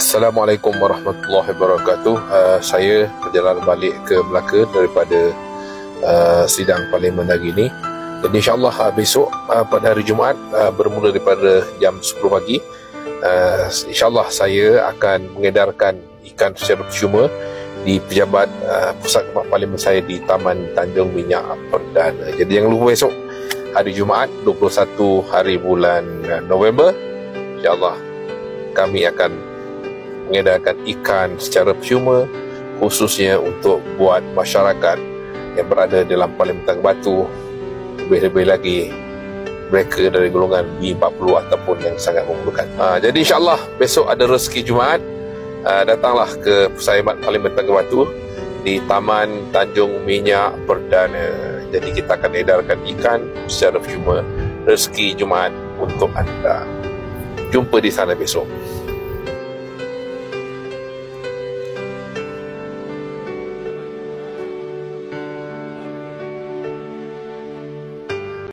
Assalamualaikum warahmatullahi wabarakatuh. Saya perjalanan balik ke Melaka daripada sidang parlimen hari ini. Jadi insyaAllah besok pada hari Jumaat bermula daripada jam 10 pagi, insyaAllah saya akan mengedarkan ikan secara percuma di pejabat pusat khidmat parlimen saya di Taman Tanjung Minyak Perdana. Jadi jangan lupa besok hari Jumaat 21 hari bulan November, insyaAllah kami akan mengedarkan ikan secara percuma khususnya untuk buat masyarakat yang berada dalam Parlimen Tangga Batu, lebih-lebih lagi mereka dari golongan B40 ataupun yang sangat memerlukan. Jadi insyaAllah besok ada rezeki Jumaat, datanglah ke Pusat Khidmat Parlimen Tangga Batu di Taman Tanjung Minyak Perdana. Jadi kita akan edarkan ikan secara percuma, rezeki Jumaat untuk anda. Jumpa di sana besok.